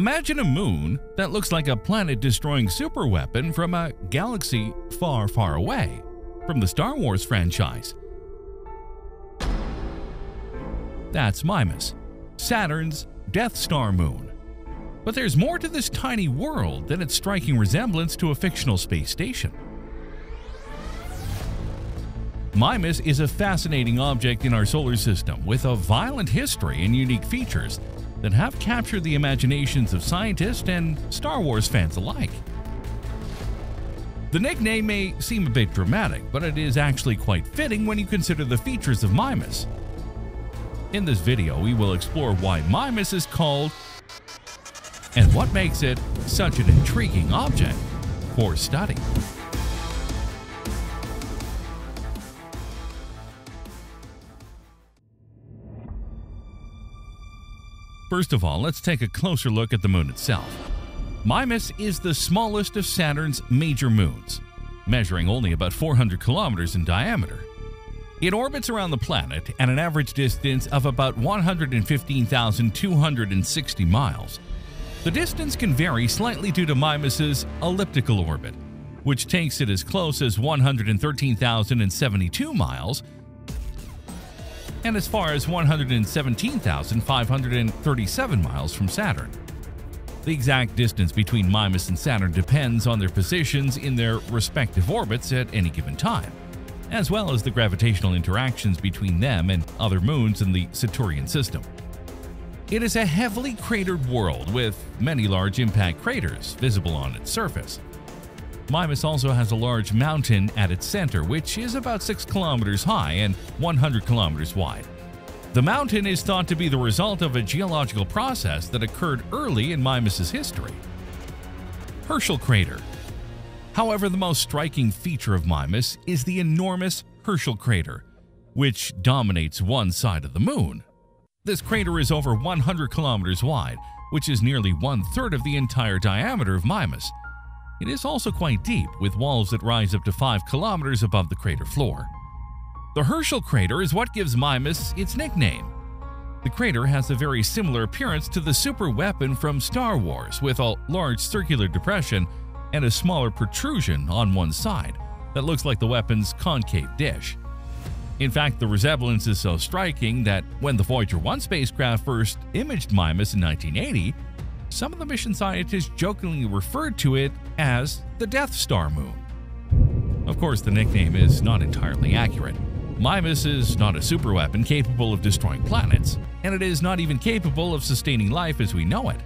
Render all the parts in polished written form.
Imagine a moon that looks like a planet-destroying superweapon from a galaxy far, far away, from the Star Wars franchise. That's Mimas, Saturn's Death Star moon. But there's more to this tiny world than its striking resemblance to a fictional space station. Mimas is a fascinating object in our solar system with a violent history and unique features that have captured the imaginations of scientists and Star Wars fans alike. The nickname may seem a bit dramatic, but it is actually quite fitting when you consider the features of Mimas. In this video, we will explore why Mimas is called and what makes it such an intriguing object for study. First of all, let's take a closer look at the moon itself. Mimas is the smallest of Saturn's major moons, measuring only about 400 kilometers in diameter. It orbits around the planet at an average distance of about 115,260 miles. The distance can vary slightly due to Mimas's elliptical orbit, which takes it as close as 113,072 miles and as far as 117,537 miles from Saturn. The exact distance between Mimas and Saturn depends on their positions in their respective orbits at any given time, as well as the gravitational interactions between them and other moons in the Saturnian system. It is a heavily cratered world with many large impact craters visible on its surface. Mimas also has a large mountain at its center, which is about 6 kilometers high and 100 kilometers wide. The mountain is thought to be the result of a geological process that occurred early in Mimas's history. Herschel crater. However, the most striking feature of Mimas is the enormous Herschel crater, which dominates one side of the moon. This crater is over 100 kilometers wide, which is nearly 1/3 of the entire diameter of Mimas. It is also quite deep, with walls that rise up to 5 kilometers above the crater floor. The Herschel crater is what gives Mimas its nickname. The crater has a very similar appearance to the super weapon from Star Wars, with a large circular depression and a smaller protrusion on one side that looks like the weapon's concave dish. In fact, the resemblance is so striking that when the Voyager 1 spacecraft first imaged Mimas in 1980, some of the mission scientists jokingly referred to it as the Death Star moon. Of course, the nickname is not entirely accurate. Mimas is not a superweapon capable of destroying planets, and it is not even capable of sustaining life as we know it.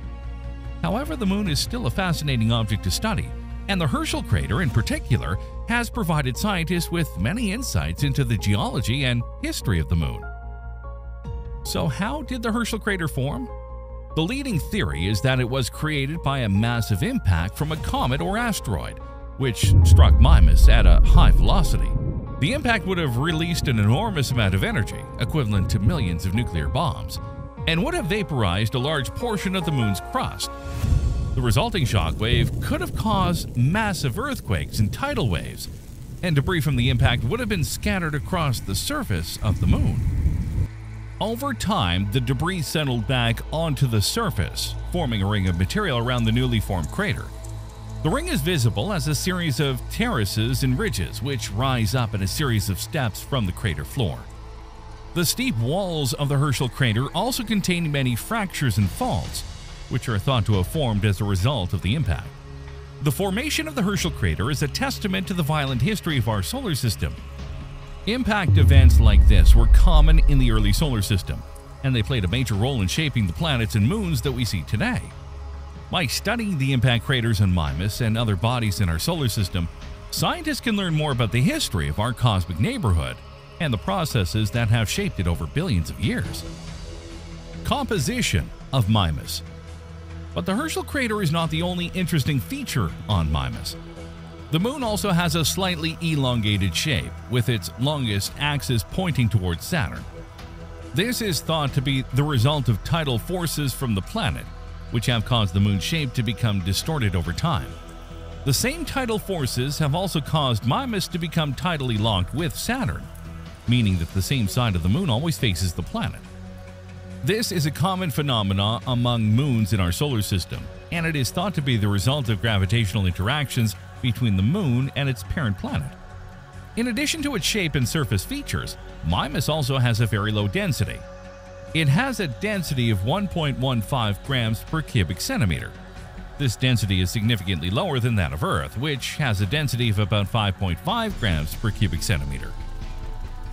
However, the moon is still a fascinating object to study, and the Herschel crater in particular has provided scientists with many insights into the geology and history of the moon. So how did the Herschel crater form? The leading theory is that it was created by a massive impact from a comet or asteroid, which struck Mimas at a high velocity. The impact would have released an enormous amount of energy, equivalent to millions of nuclear bombs, and would have vaporized a large portion of the moon's crust. The resulting shockwave could have caused massive earthquakes and tidal waves, and debris from the impact would have been scattered across the surface of the moon. Over time, the debris settled back onto the surface, forming a ring of material around the newly formed crater. The ring is visible as a series of terraces and ridges which rise up in a series of steps from the crater floor. The steep walls of the Herschel crater also contain many fractures and faults, which are thought to have formed as a result of the impact. The formation of the Herschel crater is a testament to the violent history of our solar system. Impact events like this were common in the early solar system, and they played a major role in shaping the planets and moons that we see today. By studying the impact craters on Mimas and other bodies in our solar system, scientists can learn more about the history of our cosmic neighborhood and the processes that have shaped it over billions of years. Composition of Mimas. But the Herschel crater is not the only interesting feature on Mimas. The moon also has a slightly elongated shape, with its longest axis pointing towards Saturn. This is thought to be the result of tidal forces from the planet, which have caused the moon's shape to become distorted over time. The same tidal forces have also caused Mimas to become tidally locked with Saturn, meaning that the same side of the moon always faces the planet. This is a common phenomenon among moons in our solar system, and it is thought to be the result of gravitational interactions between the moon and its parent planet. In addition to its shape and surface features, Mimas also has a very low density. It has a density of 1.15 grams per cubic centimeter. This density is significantly lower than that of Earth, which has a density of about 5.5 grams per cubic centimeter.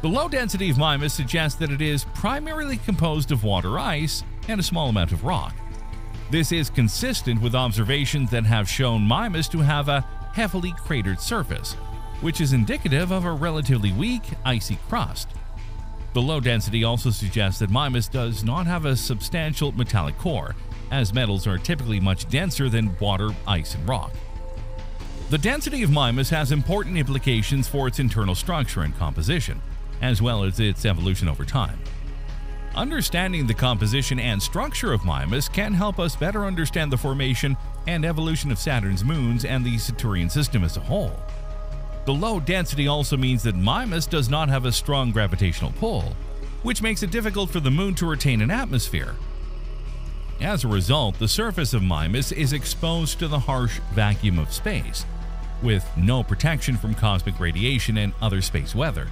The low density of Mimas suggests that it is primarily composed of water ice and a small amount of rock. This is consistent with observations that have shown Mimas to have a heavily cratered surface, which is indicative of a relatively weak, icy crust. The low density also suggests that Mimas does not have a substantial metallic core, as metals are typically much denser than water, ice, and rock. The density of Mimas has important implications for its internal structure and composition, as well as its evolution over time. Understanding the composition and structure of Mimas can help us better understand the formation and evolution of Saturn's moons and the Saturnian system as a whole. The low density also means that Mimas does not have a strong gravitational pull, which makes it difficult for the moon to retain an atmosphere. As a result, the surface of Mimas is exposed to the harsh vacuum of space, with no protection from cosmic radiation and other space weather.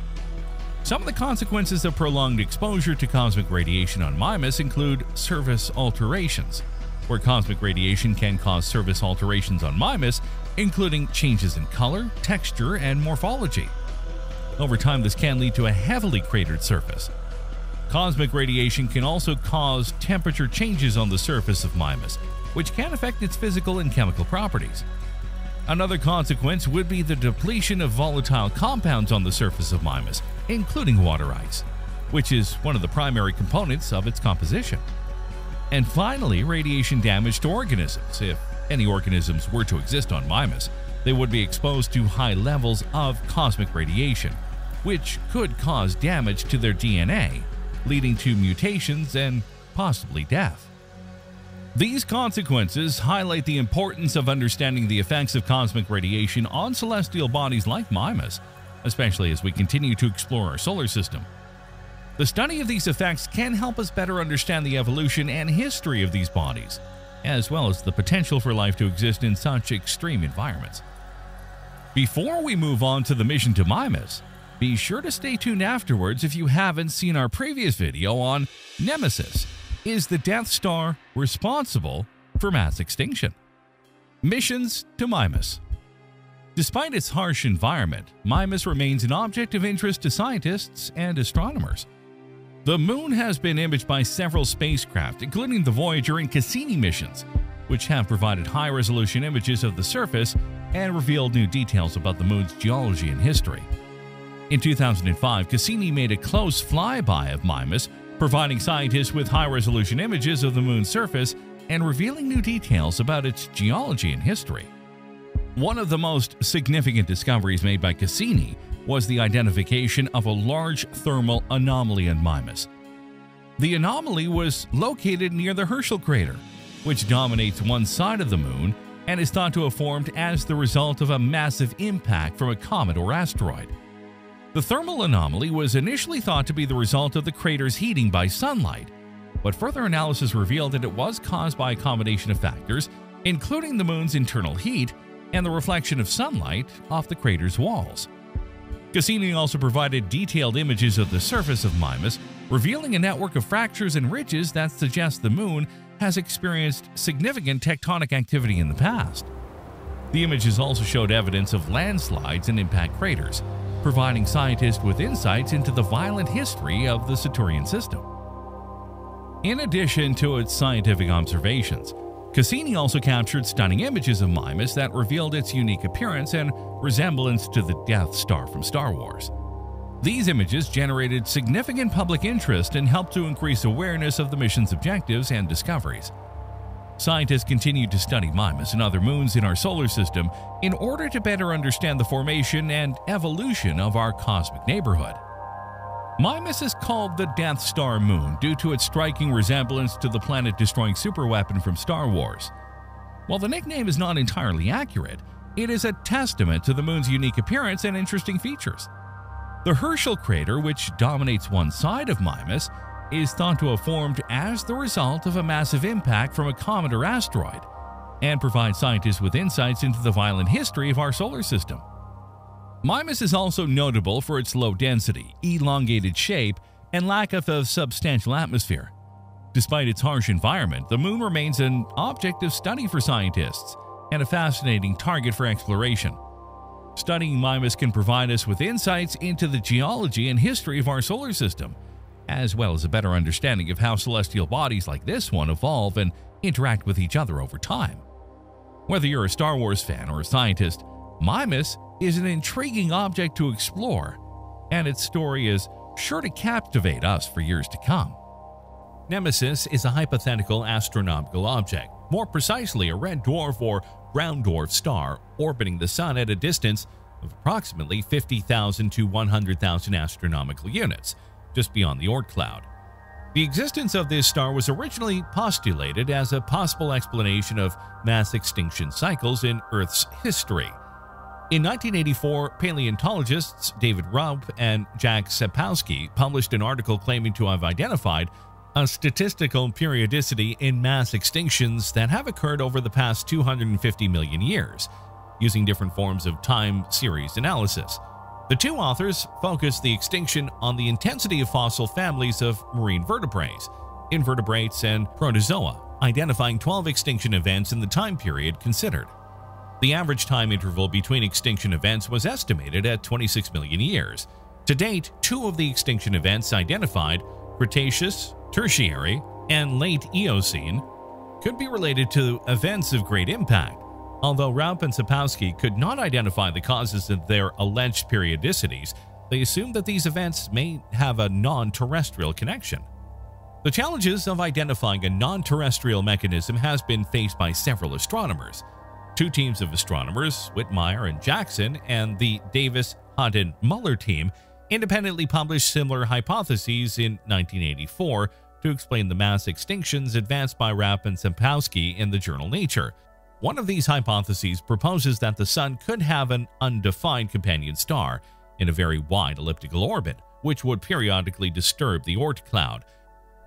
Some of the consequences of prolonged exposure to cosmic radiation on Mimas include surface alterations, where cosmic radiation can cause surface alterations on Mimas, including changes in color, texture, and morphology. Over time, this can lead to a heavily cratered surface. Cosmic radiation can also cause temperature changes on the surface of Mimas, which can affect its physical and chemical properties. Another consequence would be the depletion of volatile compounds on the surface of Mimas, including water ice, which is one of the primary components of its composition. And finally, radiation damage to organisms. If any organisms were to exist on Mimas, they would be exposed to high levels of cosmic radiation, which could cause damage to their DNA, leading to mutations and possibly death. These consequences highlight the importance of understanding the effects of cosmic radiation on celestial bodies like Mimas, especially as we continue to explore our solar system. The study of these effects can help us better understand the evolution and history of these bodies, as well as the potential for life to exist in such extreme environments. Before we move on to the mission to Mimas, be sure to stay tuned afterwards if you haven't seen our previous video on Nemesis. Is the Death Star responsible for mass extinction? Missions to Mimas. Despite its harsh environment, Mimas remains an object of interest to scientists and astronomers. The moon has been imaged by several spacecraft, including the Voyager and Cassini missions, which have provided high-resolution images of the surface and revealed new details about the moon's geology and history. In 2005, Cassini made a close flyby of Mimas, providing scientists with high-resolution images of the moon's surface and revealing new details about its geology and history. One of the most significant discoveries made by Cassini was the identification of a large thermal anomaly on Mimas. The anomaly was located near the Herschel crater, which dominates one side of the moon and is thought to have formed as the result of a massive impact from a comet or asteroid. The thermal anomaly was initially thought to be the result of the crater's heating by sunlight, but further analysis revealed that it was caused by a combination of factors, including the moon's internal heat and the reflection of sunlight off the crater's walls. Cassini also provided detailed images of the surface of Mimas, revealing a network of fractures and ridges that suggest the moon has experienced significant tectonic activity in the past. The images also showed evidence of landslides and impact craters, providing scientists with insights into the violent history of the Saturnian system. In addition to its scientific observations, Cassini also captured stunning images of Mimas that revealed its unique appearance and resemblance to the Death Star from Star Wars. These images generated significant public interest and helped to increase awareness of the mission's objectives and discoveries. Scientists continued to study Mimas and other moons in our solar system in order to better understand the formation and evolution of our cosmic neighborhood. Mimas is called the Death Star moon due to its striking resemblance to the planet-destroying superweapon from Star Wars. While the nickname is not entirely accurate, it is a testament to the moon's unique appearance and interesting features. The Herschel crater, which dominates one side of Mimas, is thought to have formed as the result of a massive impact from a comet or asteroid, and provides scientists with insights into the violent history of our solar system. Mimas is also notable for its low density, elongated shape, and lack of a substantial atmosphere. Despite its harsh environment, the Moon remains an object of study for scientists and a fascinating target for exploration. Studying Mimas can provide us with insights into the geology and history of our solar system, as well as a better understanding of how celestial bodies like this one evolve and interact with each other over time. Whether you're a Star Wars fan or a scientist, Mimas is an intriguing object to explore, and its story is sure to captivate us for years to come. Nemesis is a hypothetical astronomical object, more precisely a red dwarf or brown dwarf star orbiting the Sun at a distance of approximately 50,000 to 100,000 astronomical units, just beyond the Oort cloud. The existence of this star was originally postulated as a possible explanation of mass extinction cycles in Earth's history. In 1984, paleontologists David Raup and Jack Sepowski published an article claiming to have identified a statistical periodicity in mass extinctions that have occurred over the past 250 million years, using different forms of time series analysis. The two authors focused the extinction on the intensity of fossil families of marine vertebrates, invertebrates, and protozoa, identifying 12 extinction events in the time period considered. The average time interval between extinction events was estimated at 26 million years. To date, 2 of the extinction events identified, Cretaceous, Tertiary, and Late Eocene, could be related to events of great impact. Although Raup and Sepowski could not identify the causes of their alleged periodicities, they assumed that these events may have a non-terrestrial connection. The challenges of identifying a non-terrestrial mechanism has been faced by several astronomers. 2 teams of astronomers, Whitmire and Jackson, and the Davis, Hunt, and Muller team independently published similar hypotheses in 1984 to explain the mass extinctions advanced by Raup and Sepowski in the journal Nature. One of these hypotheses proposes that the Sun could have an undefined companion star in a very wide elliptical orbit, which would periodically disturb the Oort cloud,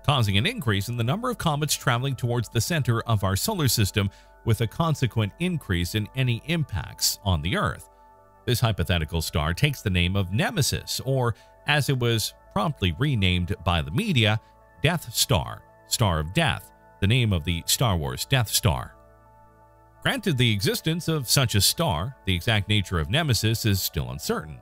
causing an increase in the number of comets traveling towards the center of our solar system, with a consequent increase in any impacts on the Earth. This hypothetical star takes the name of Nemesis, or, as it was promptly renamed by the media, Death Star, Star of Death, the name of the Star Wars Death Star. Granted the existence of such a star, the exact nature of Nemesis is still uncertain.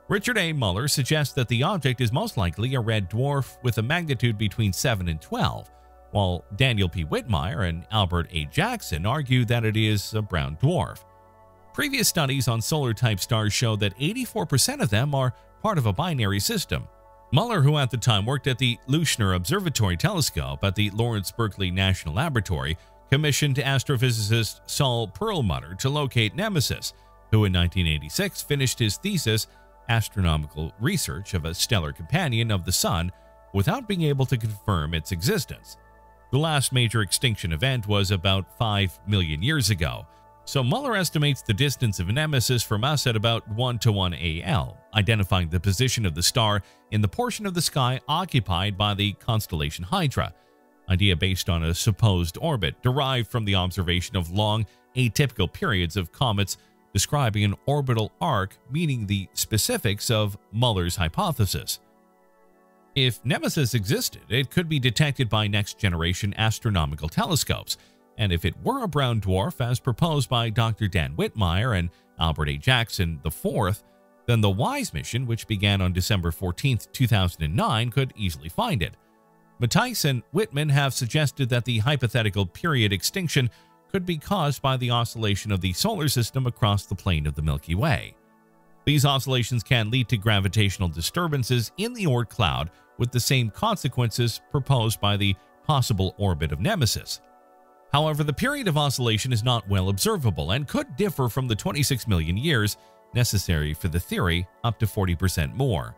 Richard A. Muller suggests that the object is most likely a red dwarf with a magnitude between 7 and 12, while Daniel P. Whitmire and Albert A. Jackson argue that it is a brown dwarf. Previous studies on solar-type stars show that 84% of them are part of a binary system. Muller, who at the time worked at the Leuschner Observatory Telescope at the Lawrence Berkeley National Laboratory, commissioned astrophysicist Saul Perlmutter to locate Nemesis, who in 1986 finished his thesis, Astronomical Research of a Stellar Companion of the Sun, without being able to confirm its existence. The last major extinction event was about 5 million years ago, so Muller estimates the distance of Nemesis from us at about 1 to 1 AL, identifying the position of the star in the portion of the sky occupied by the constellation Hydra, idea based on a supposed orbit derived from the observation of long, atypical periods of comets describing an orbital arc, meaning the specifics of Muller's hypothesis. If Nemesis existed, it could be detected by next-generation astronomical telescopes, and if it were a brown dwarf as proposed by Dr. Dan Whitmire and Albert A. Jackson IV, then the WISE mission, which began on December 14, 2009, could easily find it. Matthijs and Whitman have suggested that the hypothetical period extinction could be caused by the oscillation of the solar system across the plane of the Milky Way. These oscillations can lead to gravitational disturbances in the Oort cloud with the same consequences proposed by the possible orbit of Nemesis. However, the period of oscillation is not well observable and could differ from the 26 million years necessary for the theory up to 40% more.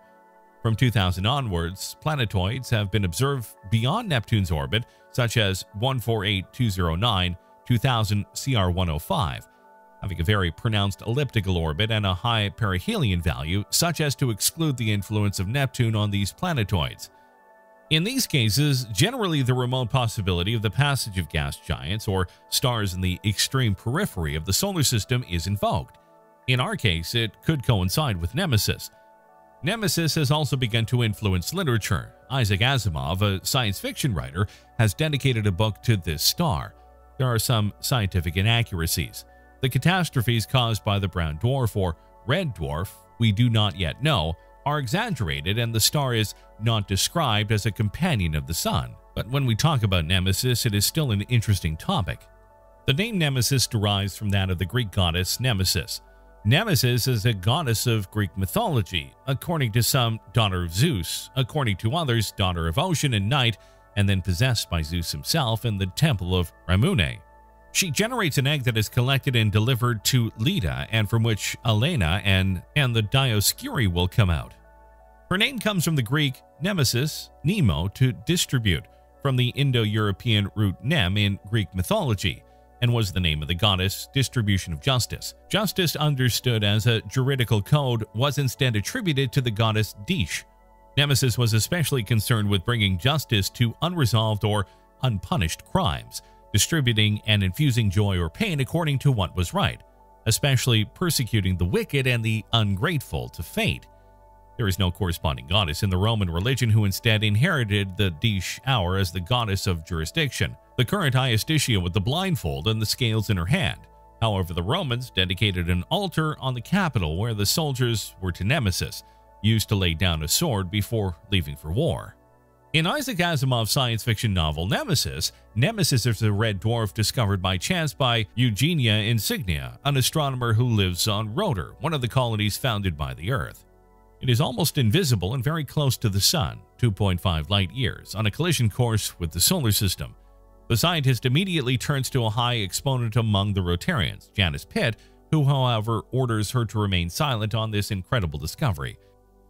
From 2000 onwards, planetoids have been observed beyond Neptune's orbit, such as 148209, 2000 CR105, having a very pronounced elliptical orbit and a high perihelion value, such as to exclude the influence of Neptune on these planetoids. In these cases, generally the remote possibility of the passage of gas giants or stars in the extreme periphery of the solar system is invoked. In our case, it could coincide with Nemesis. Nemesis has also begun to influence literature. Isaac Asimov, a science fiction writer, has dedicated a book to this star. There are some scientific inaccuracies. The catastrophes caused by the brown dwarf or red dwarf, we do not yet know, are exaggerated, and the star is not described as a companion of the Sun. But when we talk about Nemesis, it is still an interesting topic. The name Nemesis derives from that of the Greek goddess Nemesis. Nemesis is a goddess of Greek mythology, according to some, daughter of Zeus, according to others, daughter of ocean and night, and then possessed by Zeus himself in the temple of Ramune. She generates an egg that is collected and delivered to Leda, and from which Elena and the Dioscuri will come out. Her name comes from the Greek nemesis, nemo, to distribute, from the Indo-European root nem in Greek mythology, and was the name of the goddess, distribution of justice. Justice, understood as a juridical code, was instead attributed to the goddess Dish. Nemesis was especially concerned with bringing justice to unresolved or unpunished crimes, distributing and infusing joy or pain according to what was right, especially persecuting the wicked and the ungrateful to fate. There is no corresponding goddess in the Roman religion who instead inherited the Dish hour as the goddess of jurisdiction, the current Iestitia with the blindfold and the scales in her hand. However, the Romans dedicated an altar on the Capitol where the soldiers were to Nemesis, used to lay down a sword before leaving for war. In Isaac Asimov's science fiction novel Nemesis, Nemesis is a red dwarf discovered by chance by Eugenia Insignia, an astronomer who lives on Rotor, one of the colonies founded by the Earth. It is almost invisible and very close to the Sun, 2.5 light years, on a collision course with the solar system. The scientist immediately turns to a high exponent among the Rotarians, Janice Pitt, who, however, orders her to remain silent on this incredible discovery.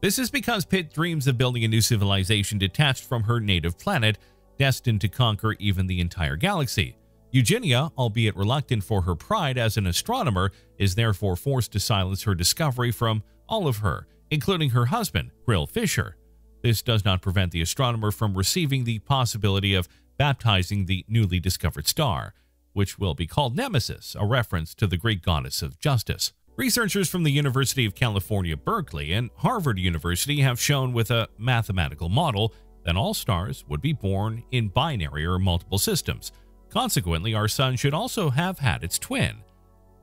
This is because Pitt dreams of building a new civilization detached from her native planet, destined to conquer even the entire galaxy. Eugenia, albeit reluctant for her pride as an astronomer, is therefore forced to silence her discovery from all of her, including her husband, Krill Fisher. This does not prevent the astronomer from receiving the possibility of baptizing the newly discovered star, which will be called Nemesis, a reference to the Greek goddess of justice. Researchers from the University of California, Berkeley, and Harvard University have shown with a mathematical model that all stars would be born in binary or multiple systems. Consequently, our Sun should also have had its twin.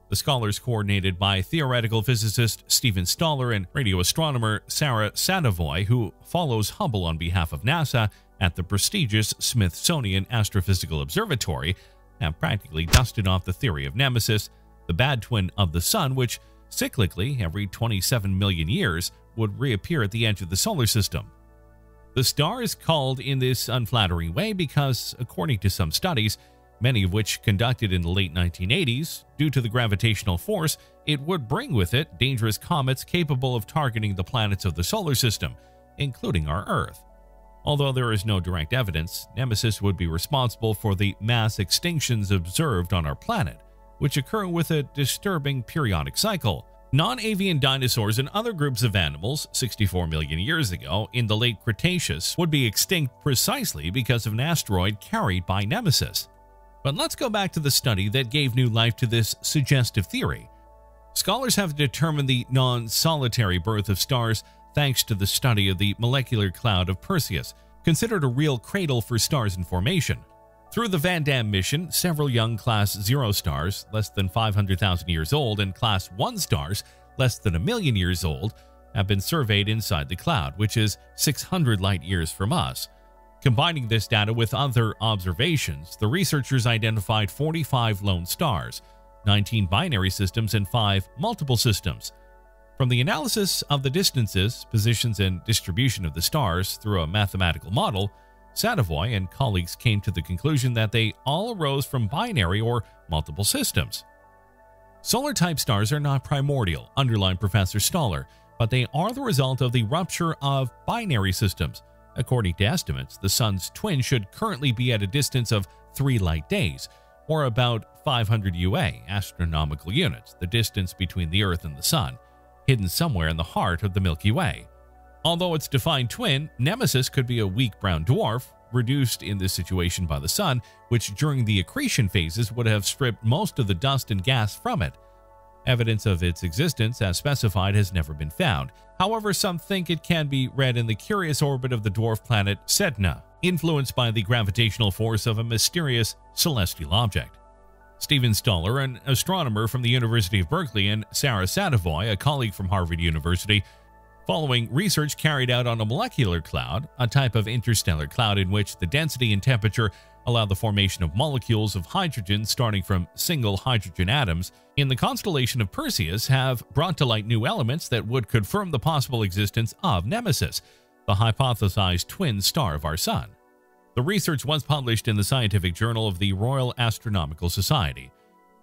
The scholars, coordinated by theoretical physicist Stephen Stoller and radio astronomer Sarah Sadavoy, who follows Hubble on behalf of NASA at the prestigious Smithsonian Astrophysical Observatory, have practically dusted off the theory of Nemesis, the bad twin of the Sun, which cyclically, every 27 million years, would reappear at the edge of the solar system. The star is called in this unflattering way because, according to some studies, many of which conducted in the late 1980s, due to the gravitational force, it would bring with it dangerous comets capable of targeting the planets of the solar system, including our Earth. Although there is no direct evidence, Nemesis would be responsible for the mass extinctions observed on our planet, which occur with a disturbing periodic cycle. Non-avian dinosaurs and other groups of animals 64 million years ago in the late Cretaceous would be extinct precisely because of an asteroid carried by Nemesis. But let's go back to the study that gave new life to this suggestive theory. Scholars have determined the non-solitary birth of stars thanks to the study of the molecular cloud of Perseus, considered a real cradle for stars in formation. Through the Van Dam mission, several young Class 0 stars, less than 500,000 years old, and Class 1 stars, less than 1 million years old, have been surveyed inside the cloud, which is 600 light years from us. Combining this data with other observations, the researchers identified 45 lone stars, 19 binary systems, and 5 multiple systems. From the analysis of the distances, positions, and distribution of the stars through a mathematical model, Sadavoy and colleagues came to the conclusion that they all arose from binary or multiple systems. Solar-type stars are not primordial, underlined Professor Stoller, but they are the result of the rupture of binary systems. According to estimates, the Sun's twin should currently be at a distance of 3 light days, or about 500 UA, astronomical units, the distance between the Earth and the Sun, hidden somewhere in the heart of the Milky Way. Although its defined twin, Nemesis could be a weak brown dwarf, reduced in this situation by the Sun, which during the accretion phases would have stripped most of the dust and gas from it. Evidence of its existence, as specified, has never been found. However, some think it can be read in the curious orbit of the dwarf planet Sedna, influenced by the gravitational force of a mysterious celestial object. Stephen Stoller, an astronomer from the University of Berkeley, and Sarah Sadavoy, a colleague from Harvard University, following research carried out on a molecular cloud, a type of interstellar cloud in which the density and temperature allow the formation of molecules of hydrogen starting from single hydrogen atoms in the constellation of Perseus, have brought to light new elements that would confirm the possible existence of Nemesis, the hypothesized twin star of our Sun. The research was published in the Scientific Journal of the Royal Astronomical Society.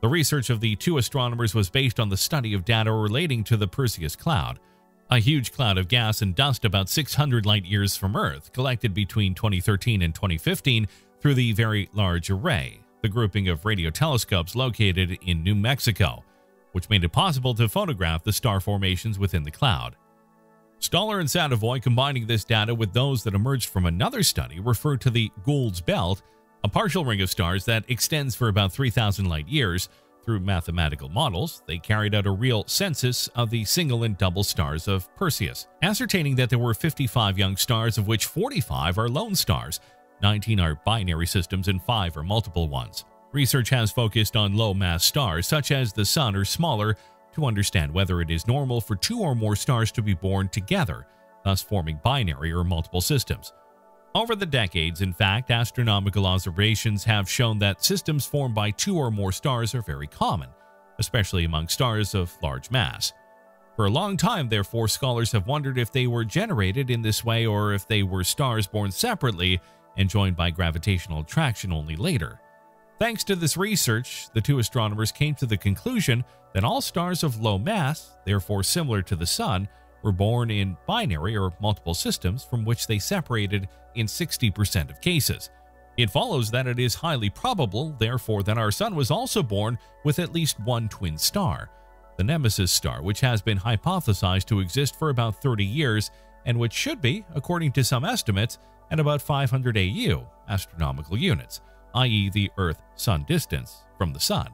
The research of the two astronomers was based on the study of data relating to the Perseus cloud, a huge cloud of gas and dust about 600 light-years from Earth, collected between 2013 and 2015 through the Very Large Array, the grouping of radio telescopes located in New Mexico, which made it possible to photograph the star formations within the cloud. Stoller and Sadavoy, combining this data with those that emerged from another study referred to the Gould's Belt, a partial ring of stars that extends for about 3,000 light-years. Through mathematical models, they carried out a real census of the single and double stars of Perseus, ascertaining that there were 55 young stars, of which 45 are lone stars, 19 are binary systems, and 5 are multiple ones. Research has focused on low-mass stars, such as the Sun or smaller, to understand whether it is normal for 2 or more stars to be born together, thus forming binary or multiple systems. Over the decades, in fact, astronomical observations have shown that systems formed by 2 or more stars are very common, especially among stars of large mass. For a long time, therefore, scholars have wondered if they were generated in this way or if they were stars born separately and joined by gravitational attraction only later. Thanks to this research, the two astronomers came to the conclusion that all stars of low mass, therefore similar to the Sun, were born in binary or multiple systems from which they separated in 60% of cases. It follows that it is highly probable, therefore, that our Sun was also born with at least one twin star, the Nemesis star, which has been hypothesized to exist for about 30 years and which should be, according to some estimates, at about 500 AU, astronomical units, i.e. the Earth-Sun distance from the Sun.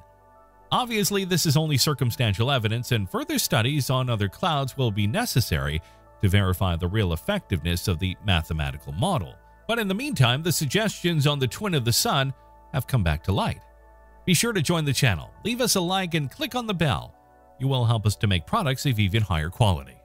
Obviously, this is only circumstantial evidence, and further studies on other clouds will be necessary to verify the real effectiveness of the mathematical model. But in the meantime, the suggestions on the twin of the Sun have come back to light. Be sure to join the channel, leave us a like, and click on the bell. You will help us to make products of even higher quality.